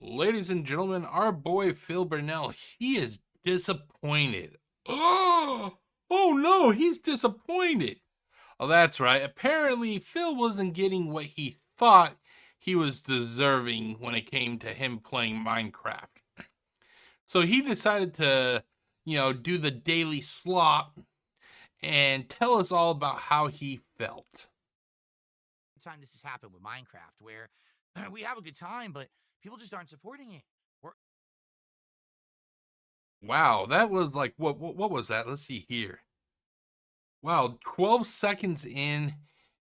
Ladies and gentlemen, our boy Phil Burnell, he is disappointed. Oh no, he's disappointed. Oh, that's right. Apparently, Phil wasn't getting what he thought he was deserving when it came to him playing Minecraft. So he decided to, do the daily slop and tell us all about how he felt. Time this has happened with Minecraft, where we have a good time, but people just aren't supporting it. Wow, that was like what was that? Let's see here. Wow, 12 seconds in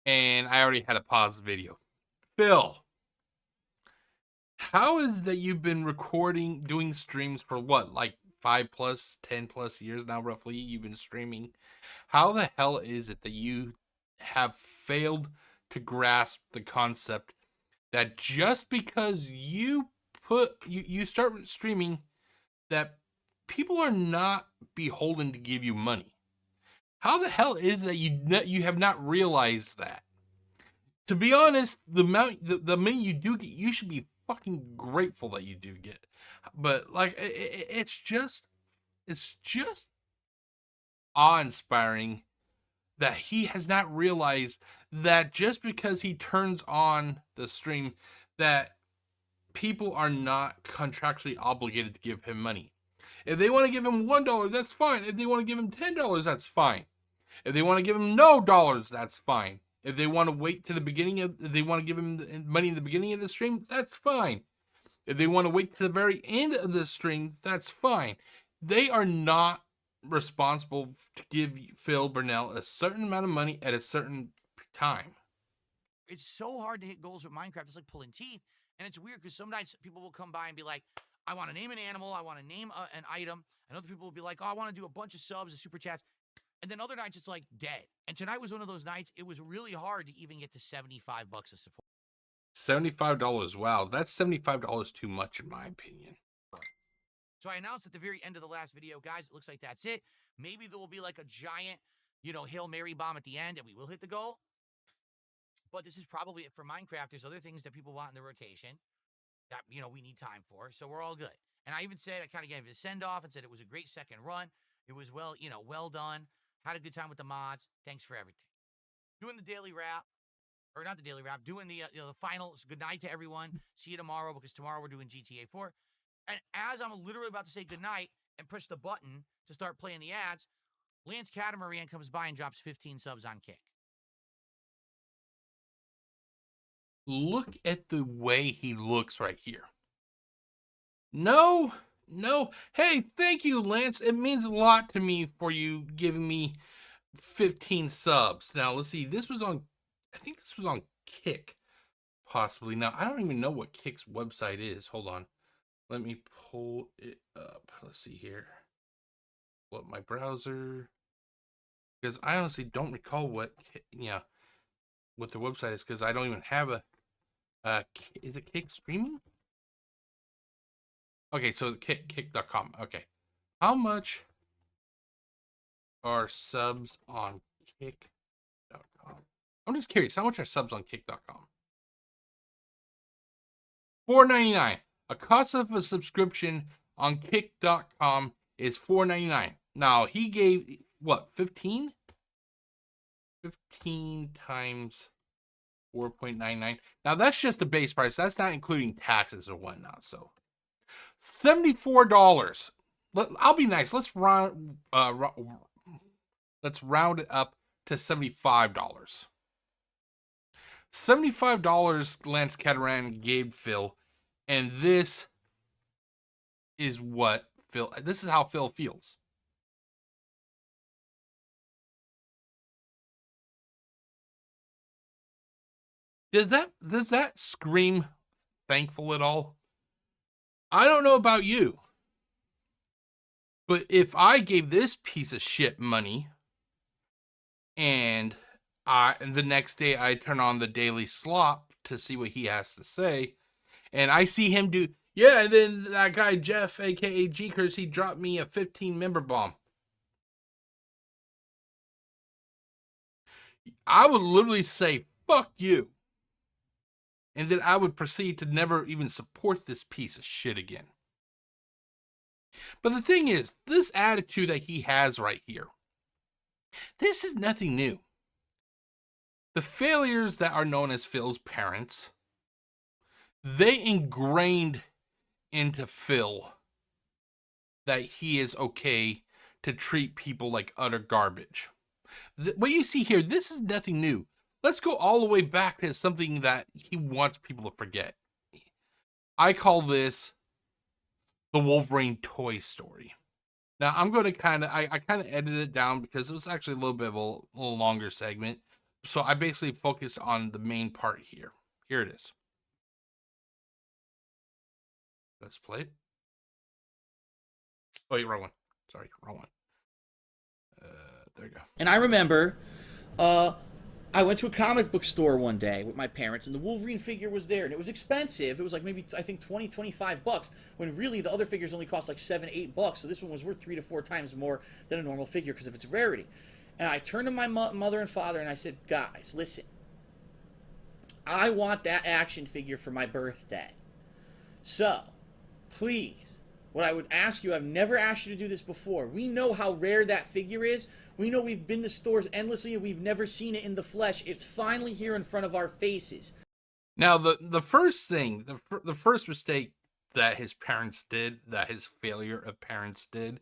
and I already had to pause the video. Phil, how is that you've been doing streams for what, like 10+ years now, roughly? You've been streaming. How the hell is it that you have failed to grasp the concept that just because you start streaming, that people are not beholden to give you money? How the hell is that you have not realized that? To be honest, the money you do get, you should be fucking grateful that you do get. But like, it's just awe-inspiring that he has not realized that just because he turns on the stream, that people are not contractually obligated to give him money. If they want to give him $1, that's fine. If they want to give him $10, that's fine. If they want to give him no dollars, that's fine. If they want to wait to the beginning if they want to give him money in the beginning of the stream, that's fine. If they want to wait to the very end of the stream, that's fine. They are not responsible to give Phil Burnell a certain amount of money at a certain time. It's so hard to hit goals with Minecraft. It's like pulling teeth. And it's weird because sometimes people will come by and be like, I want to name an animal. I want to name an item. And other people will be like, oh, I want to do a bunch of subs and super chats. And then other nights, it's like dead. And tonight was one of those nights. It was really hard to even get to $75 of support. $75. Wow, that's $75 too much in my opinion. So I announced at the very end of the last video, guys, it looks like that's it. Maybe there will be like a giant, Hail Mary bomb at the end and we will hit the goal. But this is probably it for Minecraft. There's other things that people want in the rotation that, we need time for. So we're all good. And I even said, I kind of gave it a send-off and said it was a great second run. It was well done. Had a good time with the mods. Thanks for everything. Doing the daily wrap, or not the daily wrap, doing the finals. Good night to everyone. See you tomorrow, because tomorrow we're doing GTA 4. And as I'm literally about to say goodnight and push the button to start playing the ads, Lance Catamaran comes by and drops 15 subs on Kick. Look at the way he looks right here. No. Hey, thank you, Lance. It means a lot to me for you giving me 15 subs. Now, let's see. I think this was on Kick, possibly. Now, I don't even know what Kick's website is. Hold on. Let me pull it up. Let's see here. Pull up my browser. Because I honestly don't recall what the website is, because I don't even have is it Kick Streaming? Okay, so kick.com. Okay. How much are subs on kick.com? I'm just curious. How much are subs on kick.com? $4.99. A cost of a subscription on kick.com is $4.99. Now, he gave, what, 15? 15 times 4.99. Now, that's just the base price. That's not including taxes or whatnot. So, $74. I'll be nice. Let's round it up to $75. $75 Lance Catamaran gave Phil, and this is how Phil feels. Does that scream thankful at all? I don't know about you, but if I gave this piece of shit money and the next day I turn on the daily slop to see what he has to say, and I see him do, and then that guy Jeff, aka GCurse, he dropped me a 15 member bomb. I would literally say, fuck you. and then I would proceed to never even support this piece of shit again. But the thing is, this attitude that he has right here, this is nothing new. The failures that are known as Phil's parents, they ingrained into Phil that he is okay to treat people like utter garbage. What you see here, this is nothing new. Let's go all the way back to something that he wants people to forget. I call this the Wolverine toy story. Now, I'm going to I kind of edited it down because it was actually a little bit of a little longer segment. So I basically focused on the main part here. Here it is. Let's play it. Oh, wait, wrong one. Sorry, wrong one. There you go. And I remember, I went to a comic book store one day with my parents, and the Wolverine figure was there, and it was expensive. It was like maybe, I think, 20, 25 bucks, when really the other figures only cost like 7, 8 bucks, so this one was worth 3 to 4 times more than a normal figure because of its rarity. And I turned to my mother and father, and I said, guys, listen, I want that action figure for my birthday. So, please, what I would ask you, I've never asked you to do this before. We know how rare that figure is. We know we've been to stores endlessly and we've never seen it in the flesh. It's finally here in front of our faces. Now, the first thing, the first mistake that his parents did, that his failure of parents did,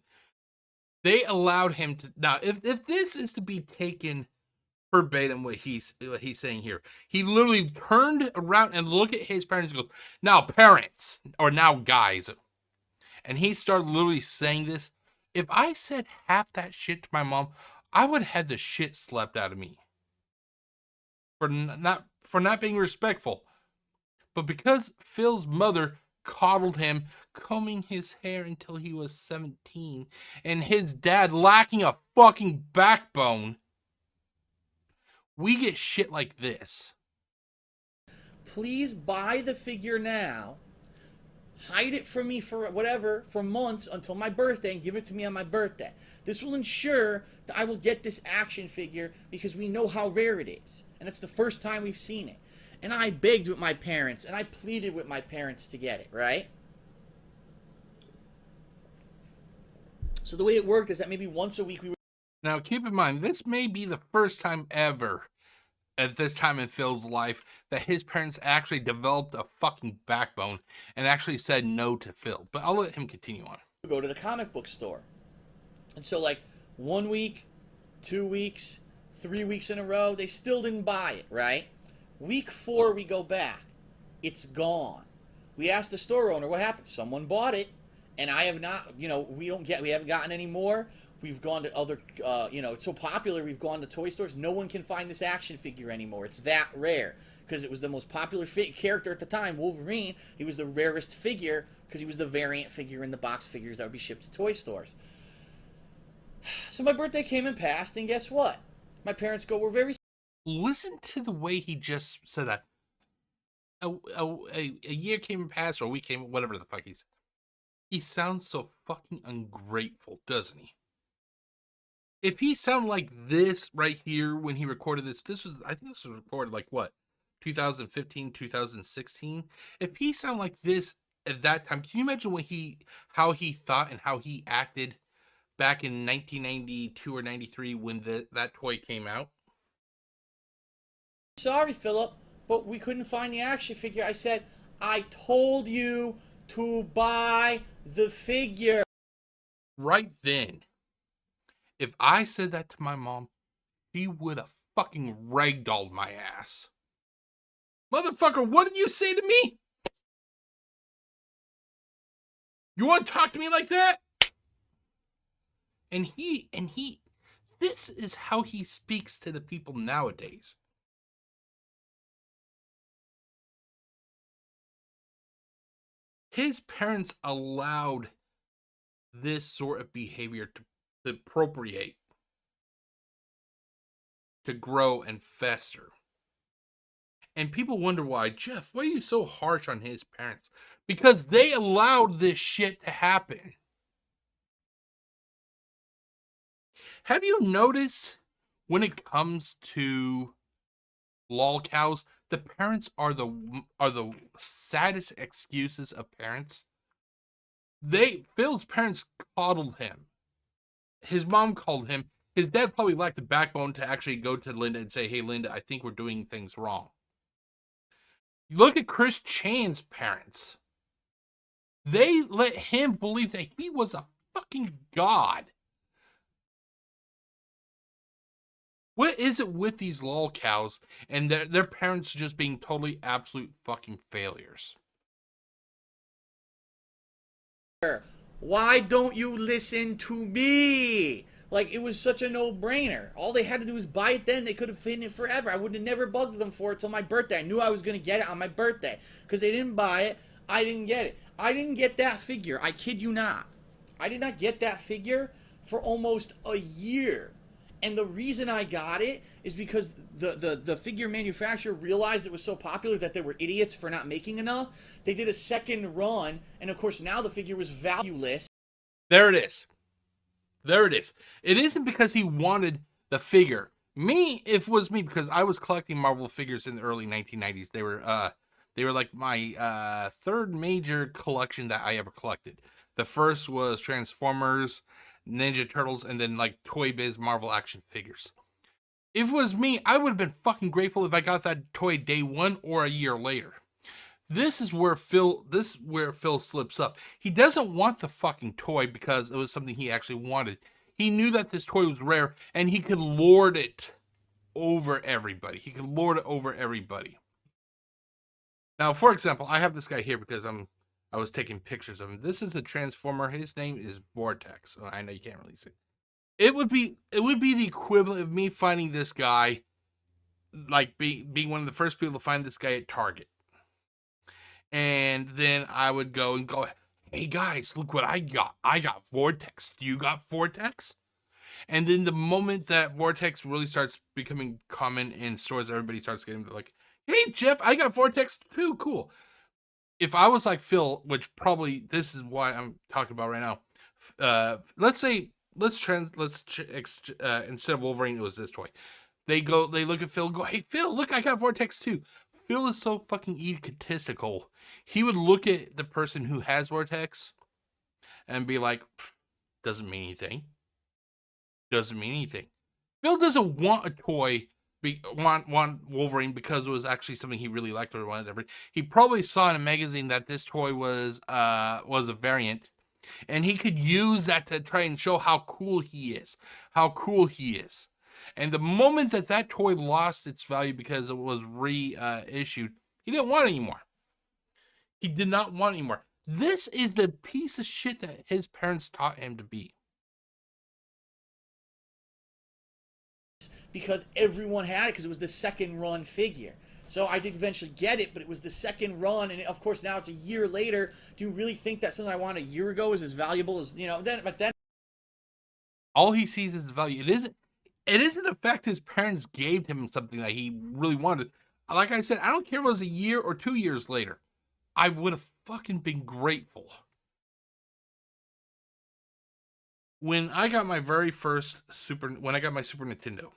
they allowed him to. Now, if this is to be taken verbatim, what he's saying here, he literally turned around and looked at his parents and goes, "Now, parents, or now, guys," and he started literally saying this. If I said half that shit to my mom, I would have had the shit slapped out of me for not being respectful. But because Phil's mother coddled him, combing his hair until he was 17, and his dad lacking a fucking backbone, we get shit like this. Please buy the figure now. Hide it from me for whatever, for months until my birthday, and give it to me on my birthday. This will ensure that I will get this action figure because we know how rare it is. And it's the first time we've seen it. And I begged with my parents, and I pleaded with my parents to get it, right? So the way it worked is that maybe once a week we would... Now, keep in mind, this may be the first time ever, at this time in Phil's life, that his parents actually developed a fucking backbone and actually said no to Phil. But I'll let him continue on. go to the comic book store. And so like 1 week, 2 weeks, 3 weeks in a row, they still didn't buy it, right? Week 4, we go back. It's gone. We asked the store owner what happened. Someone bought it, and I have not, we haven't gotten any more. We've gone to other, it's so popular, we've gone to toy stores. No one can find this action figure anymore. It's that rare because it was the most popular character at the time, Wolverine. He was the rarest figure because he was the variant figure in the box figures that would be shipped to toy stores. So my birthday came and passed, and guess what? My parents go, we're very... Listen to the way he just said that. A year came and passed, or a week came, whatever the fuck he said. He sounds so fucking ungrateful, doesn't he? If he sounded like this right here when he recorded this, I think this was recorded like what, 2015, 2016. If he sounded like this at that time, can you imagine how he thought and how he acted back in 1992 or 93 when that toy came out? Sorry, Philip, but we couldn't find the action figure. I said, I told you to buy the figure. Right then, if I said that to my mom, she would have fucking ragdolled my ass. Motherfucker, what did you say to me? You want to talk to me like that? And this is how he speaks to the people nowadays. His parents allowed this sort of behavior to appropriate, to grow and fester. And people wonder why, Jeff, why are you so harsh on his parents? Because they allowed this shit to happen. Have you noticed when it comes to Lolcows the parents are the saddest excuses of parents. Phil's parents coddled him. His mom called him. His dad probably lacked the backbone to actually go to Linda and say, "Hey, Linda, I think we're doing things wrong." Look at Chris Chan's parents. They let him believe that he was a fucking god. What is it with these lolcows and their parents just being totally absolute fucking failures? Why don't you listen to me? Like, it was such a no-brainer. All they had to do was buy it then. They could have hidden it forever. I would have never bugged them for it till my birthday. I knew I was going to get it on my birthday. Because they didn't buy it, I didn't get it. I didn't get that figure. I kid you not. I did not get that figure for almost a year. And the reason I got it is because the figure manufacturer realized it was so popular that they were idiots for not making enough. They did a second run, and of course now the figure was valueless. There it is. There it is. It isn't because he wanted the figure. Me, if it was me, because I was collecting Marvel figures in the early 1990s. They were like my third major collection that I ever collected. The first was Transformers, Ninja Turtles, and then like Toy Biz Marvel action figures. If it was me, I would have been fucking grateful if I got that toy day one or a year later. This is where Phil slips up. He doesn't want the fucking toy because it was something he actually wanted. He knew that this toy was rare and he could lord it over everybody. Now, for example, I have this guy here because I was taking pictures of him. This is a Transformer. His name is Vortex. I know you can't really see. It would be the equivalent of me finding this guy, like being one of the first people to find this guy at Target. And then I would go, "Hey guys, look what I got. I got Vortex. Do you got Vortex?" And then the moment that Vortex really starts becoming common in stores, everybody starts getting like, "Hey Jeff, I got Vortex too. Cool." If I was like Phil, which probably this is why I'm talking about right now. Instead of Wolverine, it was this toy. They look at Phil and go, "Hey Phil, look, I got Vortex too." Phil is so fucking egotistical. He would look at the person who has Vortex and be like, "Doesn't mean anything. Doesn't mean anything." Phil doesn't want a toy, want Wolverine because it was actually something he really liked or wanted. He probably saw in a magazine that this toy was a variant, and he could use that to try and show how cool he is. And the moment that toy lost its value because it was reissued, he didn't want it anymore. He did not want it anymore. This is the piece of shit that his parents taught him to be. Because everyone had it because it was the second run figure. So I did eventually get it, but it was the second run, and of course now it's a year later. Do you really think that something I wanted a year ago is as valuable as, but then all he sees is the value. It isn't the fact his parents gave him something that he really wanted. Like I said, I don't care if it was a year or 2 years later. I would have fucking been grateful. When I got my very first Super Nintendo,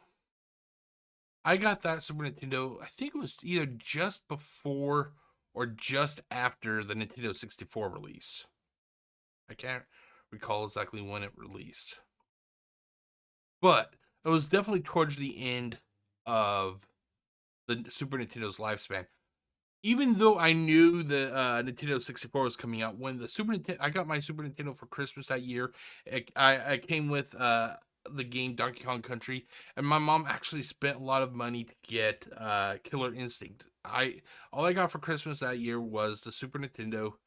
I got that Super Nintendo, I think it was either just before or just after the Nintendo 64 release. I can't recall exactly when it released. But it was definitely towards the end of the Super Nintendo's lifespan. Even though I knew the Nintendo 64 was coming out, when I got my Super Nintendo for Christmas that year. I came with the game Donkey Kong Country, and my mom actually spent a lot of money to get Killer Instinct. All I got for Christmas that year was the Super Nintendo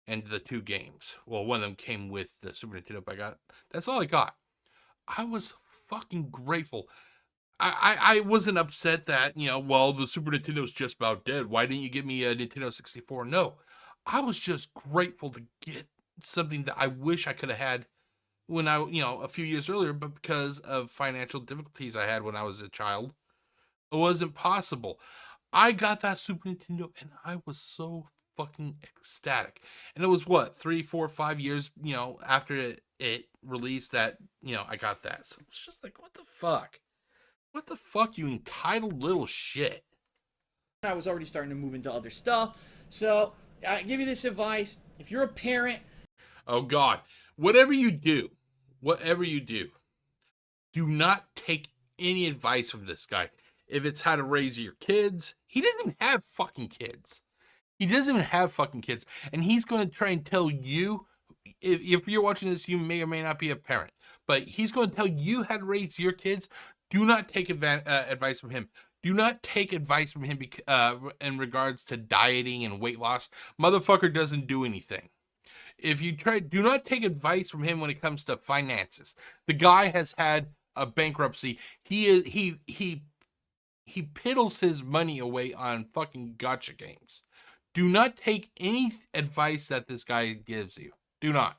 and the 2 games. Well, one of them came with the Super Nintendo, but that's all I got. I was fucking grateful. I wasn't upset that, the Super Nintendo is just about dead. Why didn't you give me a Nintendo 64? No. I was just grateful to get something that I wish I could have had when a few years earlier, but because of financial difficulties I had when I was a child, it wasn't possible. I got that Super Nintendo and I was so fucking ecstatic. And it was 3, 4, 5 years, after it released that, I got that. So it's just like, what the fuck? What the fuck, you entitled little shit? I was already starting to move into other stuff. So I give you this advice. If you're a parent, oh God, whatever you do, do not take any advice from this guy. If it's how to raise your kids, he doesn't even have fucking kids. He doesn't even have fucking kids. And he's going to try and tell you, if you're watching this, you may or may not be a parent, but he's going to tell you how to raise your kids. Do not take advice from him. Do not take advice from him in regards to dieting and weight loss. Motherfucker doesn't do anything. If you try, do not take advice from him when it comes to finances. The guy has had a bankruptcy. He piddles his money away on fucking gotcha games. Do not take any advice that this guy gives you. Do not.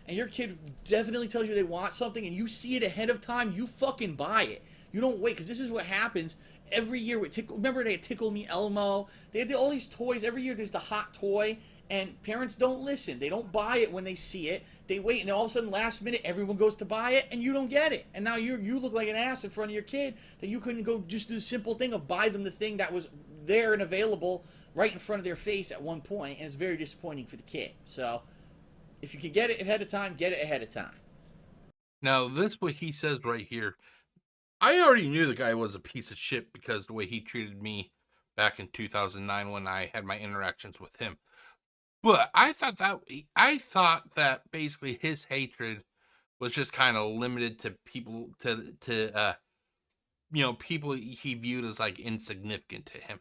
and your kid definitely tells you they want something and you see it ahead of time, you fucking buy it. You don't wait, because this is what happens every year with Tickle. Remember they had Tickle Me Elmo? They had all these toys. Every year there's the hot toy, and parents don't listen. They don't buy it when they see it. They wait, and then all of a sudden, last minute, everyone goes to buy it, and you don't get it. And now you look like an ass in front of your kid that you couldn't go just do the simple thing of buy them the thing that was there and available right in front of their face at one point, and it's very disappointing for the kid. So if you can get it ahead of time, get it ahead of time. Now, this what he says right here. I already knew the guy was a piece of shit because the way he treated me back in 2009 when I had my interactions with him. But I thought that basically his hatred was just kind of limited to people people he viewed as like insignificant to him.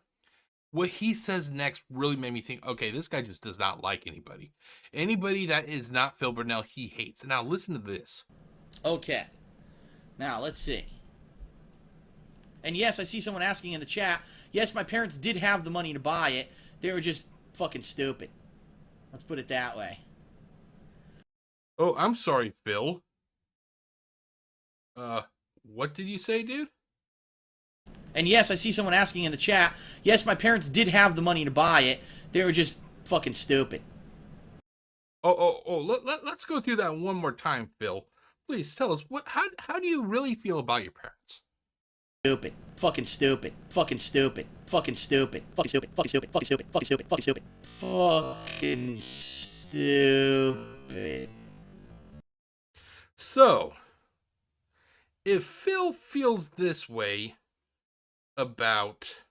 What he says next really made me think, okay, this guy just does not like anybody. Anybody that is not Phil Burnell, he hates. Now listen to this. Okay. Now let's see. And yes, I see someone asking in the chat, yes, my parents did have the money to buy it. They were just fucking stupid. Let's put it that way. Oh, I'm sorry, Phil. What did you say, dude? And yes, I see someone asking in the chat, yes, my parents did have the money to buy it. They were just fucking stupid. Let's go through that one more time, Phil. Please tell us, how do you really feel about your parents? Stupid. Fucking stupid. Fucking stupid. Fucking stupid. Fucking stupid. Fucking stupid. Fucking stupid. Fucking stupid. Fucking stupid. Fucking stupid. So, if Phil feels this way about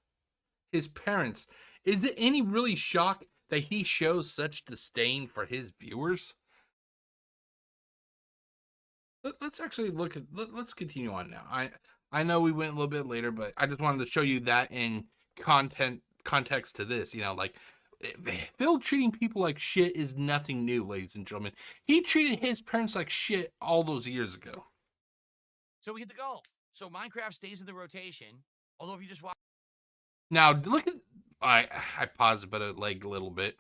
his parents, is it any really shock that he shows such disdain for his viewers? Let's actually look at, let's continue on now. I know we went a little bit later, but I just wanted to show you that in context to this. You know, like, Phil treating people like shit is nothing new, ladies and gentlemen. He treated his parents like shit all those years ago. So we hit the goal. So Minecraft stays in the rotation, although if you just watch... Now, look at... I paused about a leg a little bit.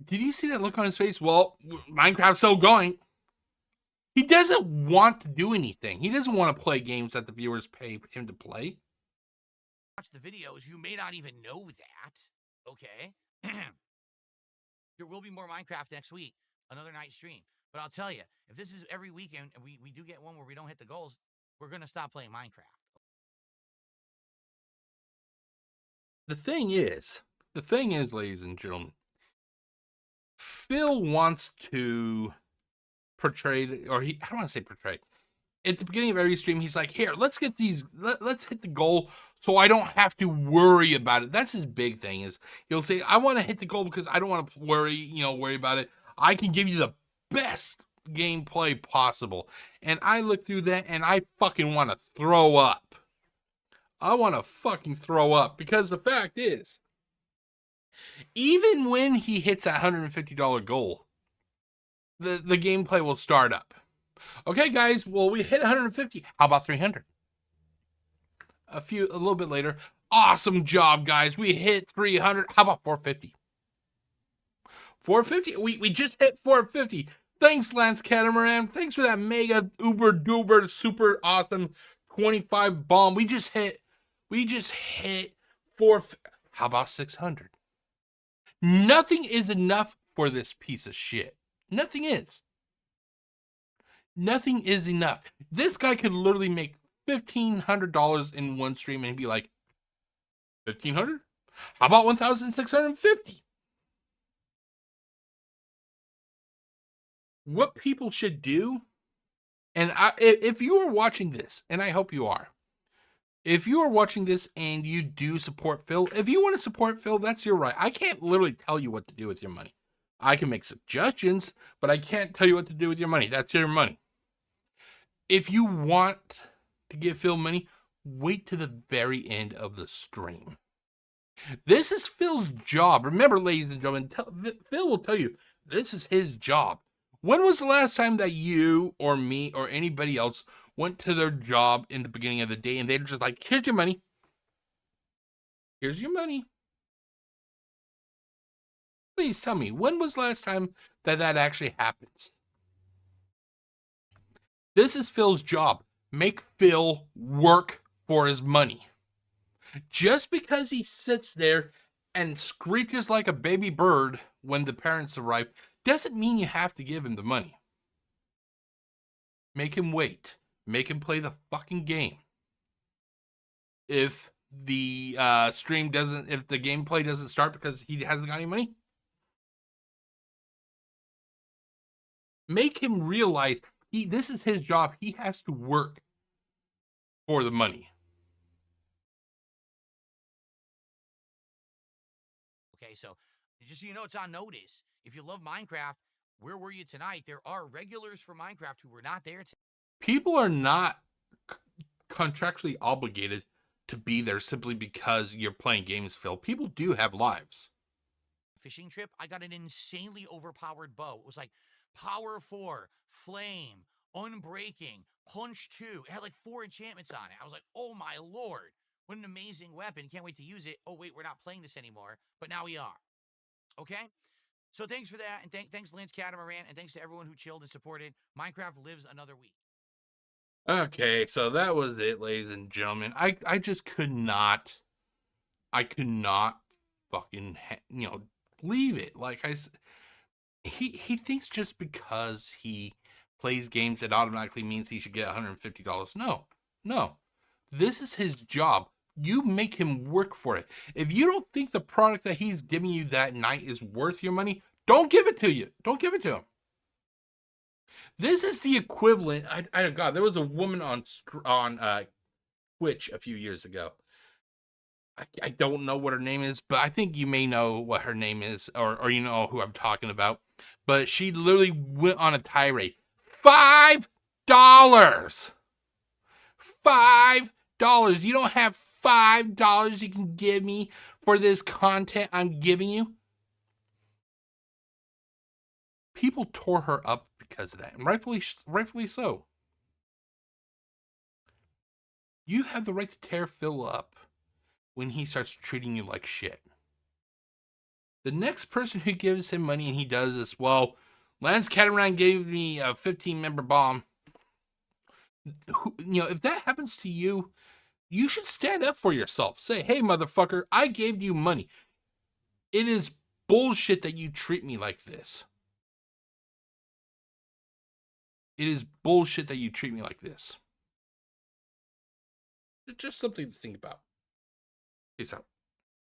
Did you see that look on his face? Well, Minecraft's still going. He doesn't want to do anything. He doesn't want to play games that the viewers pay for him to play. Watch the videos, you may not even know that. Okay? There will be more Minecraft next week. Another night stream. But I'll tell you, if this is every weekend and we do get one where we don't hit the goals, we're going to stop playing Minecraft. The thing is, ladies and gentlemen, Phil wants to portray, I don't want to say portray. At the beginning of every stream, he's like, here, let's get these, let's hit the goal so I don't have to worry about it. That's his big thing, is he'll say, I want to hit the goal because I don't want to worry about it. I can give you the best gameplay possible. And I look through that and I fucking want to throw up. I want to fucking throw up, because the fact is, even when he hits that $150 goal, the gameplay will start up. Okay, guys, well, we hit 150. How about 300? A little bit later, awesome job, guys. We hit 300. How about 450? 450? We just hit 450. Thanks, Lance Catamaran. Thanks for that mega uber duper super awesome 25 bomb. We just hit 4. How about 600? Nothing is enough for this piece of shit. Nothing is. Nothing is enough. This guy could literally make $1,500 in one stream and be like, 1,500? How about 1,650? What people should do, and if you are watching this, and I hope you are, if you are watching this and you do support Phil, if you want to support Phil, that's your right. I can't literally tell you what to do with your money. I can make suggestions, but I can't tell you what to do with your money. That's your money. If you want to give Phil money, wait to the very end of the stream. This is Phil's job. Remember, ladies and gentlemen, Phil will tell you, this is his job. When was the last time that you or me or anybody else went to their job in the beginning of the day and they're just like, here's your money. Here's your money. Please tell me, when was the last time that actually happens? This is Phil's job. Make Phil work for his money. Just because he sits there and screeches like a baby bird when the parents arrive doesn't mean you have to give him the money. Make him wait. Make him play the fucking game. If the if the gameplay doesn't start because he hasn't got any money, make him realize this is his job. He has to work for the money. Okay, so just so you know, it's on notice. If you love Minecraft, where were you tonight? There are regulars for Minecraft who were not there tonight. People are not contractually obligated to be there simply because you're playing games, Phil. People do have lives. Fishing trip, I got an insanely overpowered bow. It was like Power 4, Flame, Unbreaking, Punch 2. It had like 4 enchantments on it. I was like, oh my lord, what an amazing weapon. Can't wait to use it. Oh wait, we're not playing this anymore, but now we are. Okay? So thanks for that, and thanks Lance Catamaran, and thanks to everyone who chilled and supported. Minecraft lives another week. Okay, so that was it, ladies and gentlemen. I just could not fucking, believe it. Like he thinks just because he plays games that automatically means he should get $150. No. This is his job. You make him work for it. If you don't think the product that he's giving you that night is worth your money, don't give it to you. Don't give it to him. This is the equivalent. God, there was a woman on Twitch a few years ago. I don't know what her name is, but I think you may know what her name is, or you know who I'm talking about. But she literally went on a tirade. $5. $5. You don't have $5 you can give me for this content I'm giving you? People tore her up because of that, and rightfully so. You have the right to tear Phil up when he starts treating you like shit. The next person who gives him money and he does this, well, Lance Catamaran gave me a 15-member bomb. If that happens to you, you should stand up for yourself. Say, hey, motherfucker, I gave you money. It is bullshit that you treat me like this. It is bullshit that you treat me like this. Just something to think about. Peace out.